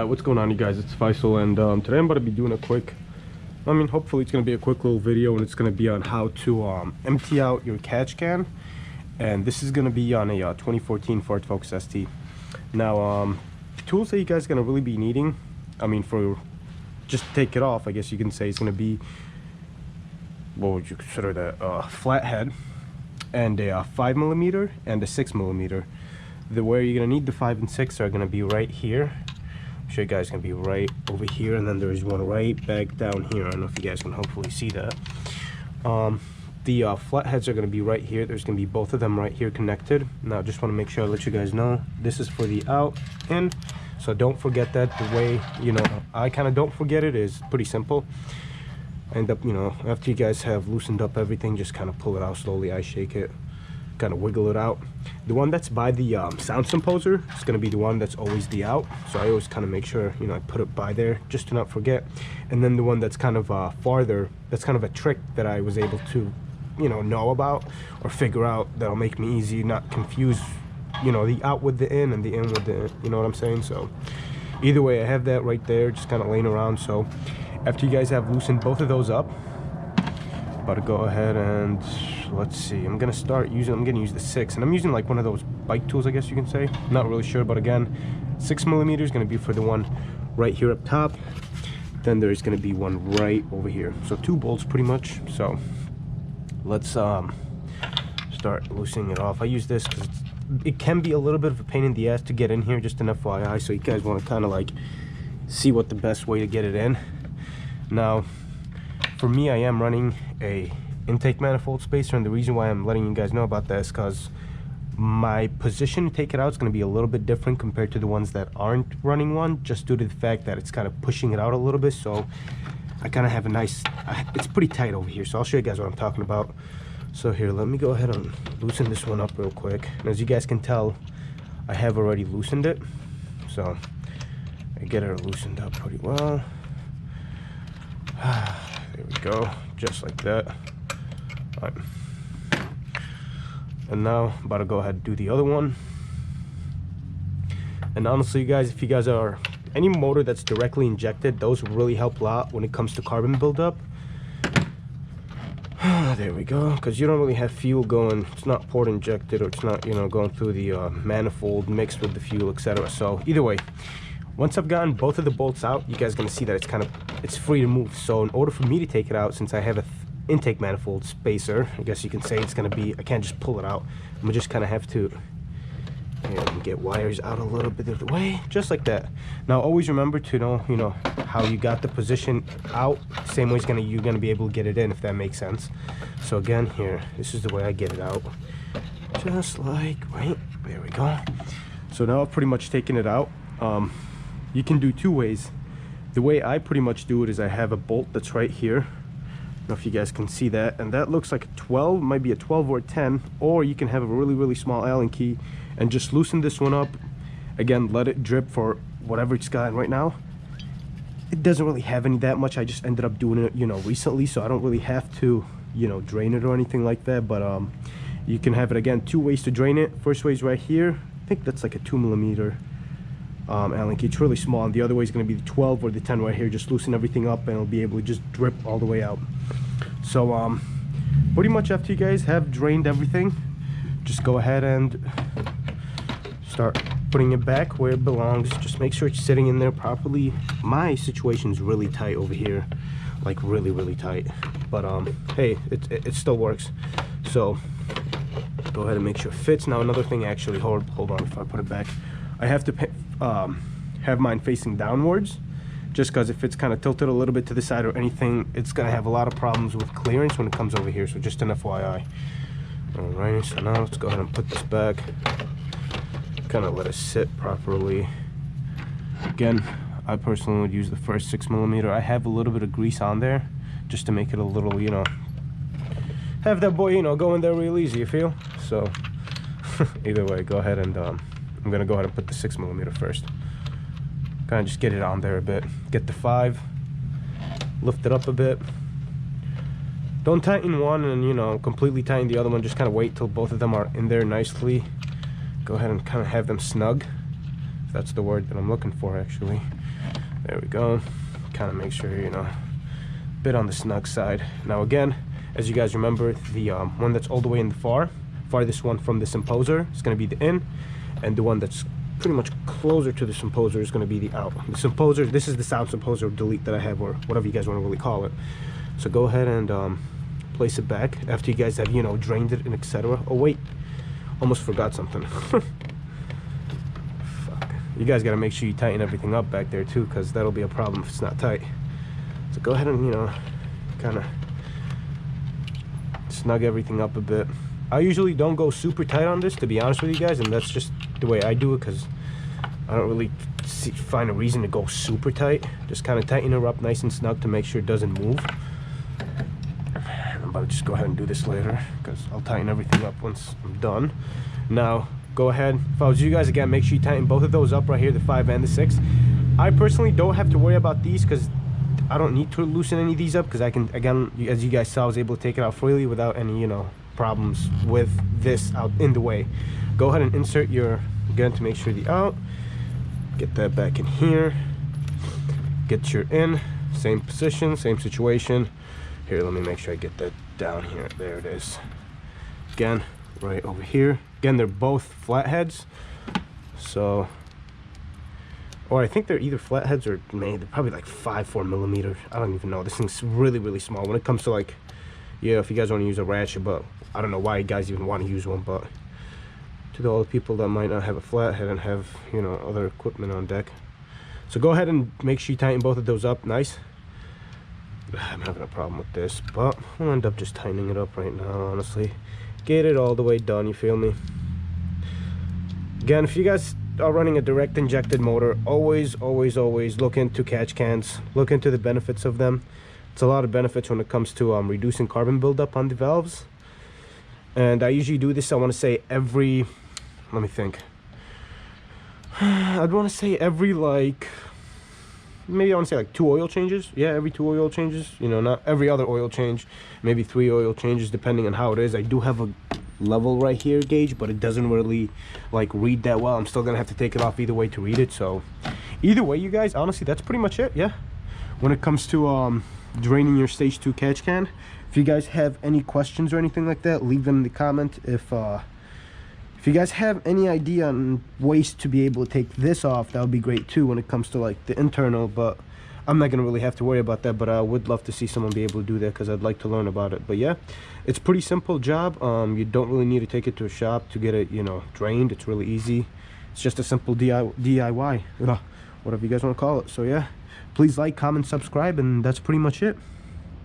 What's going on, you guys? It's Faisal, and today I'm about to be doing a quick, hopefully it's going to be a quick little video, and it's going to be on how to empty out your catch can. And this is going to be on a 2014 Ford Focus ST. Now, the tools that you guys are going to really be needing, for just to take it off, I guess you can say, it's going to be, what would you consider that, flathead, and a 5mm and a 6mm. Where you're going to need the 5 and 6 are going to be right here. I'm sure you guys going to be right over here, and then there's one right back down here. I don't know if you guys can hopefully see that. The flatheads are going to be right here. There's going to be both of them right here connected. Now, just want to make sure I let you guys know this is for the out in, so don't forget that. The way, I kind of don't forget it is pretty simple. End up, after you guys have loosened up everything, just kind of pull it out slowly. I shake it, kind of wiggle it out. The one that's by the sound composer is going to be the one that's always the out, so I always kind of make sure I put it by there just to not forget. And then the one that's kind of farther, that's kind of a trick that I was able to know about or figure out, that'll make me easy not confuse the out with the in and the in with the, you know what I'm saying. So either way, I have that right there just kind of laying around. So after you guys have loosened both of those up, about to go ahead and let's see, I'm gonna use the 6, and I'm using like one of those bike tools, I guess you can say. Not really sure, but again, 6mm is gonna be for the one right here up top. Then there's gonna be one right over here, so 2 bolts pretty much. So let's start loosening it off. I use this because it can be a little bit of a pain in the ass to get in here, just an FYI, so you guys want to kind of like see what the best way to get it in. Now, for me, I am running a intake manifold spacer, and the reason why I'm letting you guys know about that is because my position to take it out is going to be a little bit different compared to the ones that aren't running one, just due to the fact that it's kind of pushing it out a little bit. So I kind of have a nice, it's pretty tight over here, so I'll show you guys what I'm talking about. So here, let me go ahead and loosen this one up real quick. And as you guys can tell, I have already loosened it, so I get it loosened up pretty well. There we go, just like that. All right. And now I'm about to go ahead and do the other one. And honestly, you guys, if you guys are any motor that's directly injected, those really help a lot when it comes to carbon buildup. There we go, because you don't really have fuel going, it's not port injected, or it's not going through the manifold mixed with the fuel, etc. So either way, once I've gotten both of the bolts out, you guys are going to see that it's free to move. So in order for me to take it out, since I have a intake manifold spacer, I guess you can say, it's going to be, I can't just pull it out. I'm going to just kind of have to get wires out a little bit of the way, just like that. Now always remember to know how you got the position out, same way you're gonna be able to get it in, if that makes sense. So again, here, this is the way I get it out, just like right there we go. So now I've pretty much taken it out. You can do 2 ways. The way I pretty much do it is I have a bolt that's right here. I don't know if you guys can see that, and that looks like a 12, might be a 12 or a 10, or you can have a really small Allen key and just loosen this one up. Again, let it drip for whatever it's got right now. It doesn't really have any that much. I just ended up doing it recently, so I don't really have to drain it or anything like that. But you can have it, again, 2 ways to drain it. First way is right here. I think that's like a 2mm Allen key. It's really small, and the other way is going to be the 12 or the 10 right here. Just loosen everything up, and it'll be able to just drip all the way out. So pretty much after you guys have drained everything, just go ahead and start putting it back where it belongs. Just make sure it's sitting in there properly. My situation's really tight over here, like really tight, but hey, it still works. So go ahead and make sure it fits. Now another thing, actually, hold on before I put it back, I have to have mine facing downwards, just because if it's kind of tilted a little bit to the side or anything, it's gonna have a lot of problems with clearance when it comes over here. So just an FYI. Alright, so now let's go ahead and put this back, kind of let it sit properly. Again, I personally would use the first 6mm. I have a little bit of grease on there just to make it a little, have that boy, go in there real easy, you feel? So either way, go ahead and I'm gonna go ahead and put the 6mm first. Kind of just get it on there a bit. Get the 5, lift it up a bit. Don't tighten one and completely tighten the other one. Just kind of wait till both of them are in there nicely. Go ahead and kind of have them snug, if That's the word that I'm looking for, actually. There we go. Kind of make sure, you know, a bit on the snug side. Now again, as you guys remember, the one that's all the way in the farthest one from this imposer is going to be the in, and the one that's pretty much closer to this imposer is going to be the out. This imposer, this is the sound imposer delete that I have, or whatever you guys want to really call it. So go ahead and place it back after you guys have, you know, drained it and etc. Oh wait, almost forgot something. Fuck. You guys got to make sure you tighten everything up back there too, because that'll be a problem if it's not tight. So go ahead and, you know, kind of snug everything up a bit. I usually don't go super tight on this, to be honest with you guys, and that's just the way I do it, because I don't really find a reason to go super tight. Just kind of tighten her up nice and snug to make sure it doesn't move. I'm about to just go ahead and do this later, because I'll tighten everything up once I'm done. Now go ahead, if I was you guys, again, make sure you tighten both of those up right here, the 5 and the 6. I personally don't have to worry about these, because I don't need to loosen any of these up, because I can, again, as you guys saw, I was able to take it out freely without any, you know, problems with this out in the way. Go ahead and insert your gun to make sure the out, get that back in here, get your in, same position, same situation. Here, let me make sure I get that down here. There it is. Again, right over here. Again, they're both flatheads, so, or I think they're either flatheads or maybe they're probably like 4 millimeters. I don't even know. This thing's really, really small when it comes to, like, yeah, if you guys want to use a ratchet, but I don't know why you guys even want to use one. But to all the people that might not have a flathead and have, you know, other equipment on deck, so go ahead and make sure you tighten both of those up nice. I'm having a problem with this, but I'll end up just tightening it up right now, honestly. Get it all the way done, you feel me? Again, if you guys are running a direct injected motor, always look into catch cans, look into the benefits of them. It's a lot of benefits when it comes to reducing carbon buildup on the valves. And I usually do this, I want to say every, let me think, I'd want to say every, like, maybe I want to say like 2 oil changes. Yeah, every 2 oil changes, you know, not every other oil change, maybe 3 oil changes depending on how it is. I do have a level right here gauge, but it doesn't really like read that well. I'm still gonna have to take it off either way to read it. So either way, you guys, honestly, that's pretty much it. Yeah, when it comes to draining your stage 2 catch can. If you guys have any questions or anything like that, leave them in the comment. If you guys have any idea on ways to be able to take this off, that would be great too when it comes to like the internal, but I'm not gonna really have to worry about that. But I would love to see someone be able to do that, because I'd like to learn about it. But yeah, it's pretty simple job. You don't really need to take it to a shop to get it, you know, drained. It's really easy. It's just a simple DIY, whatever you guys want to call it. So yeah, please like, comment, subscribe, and that's pretty much it.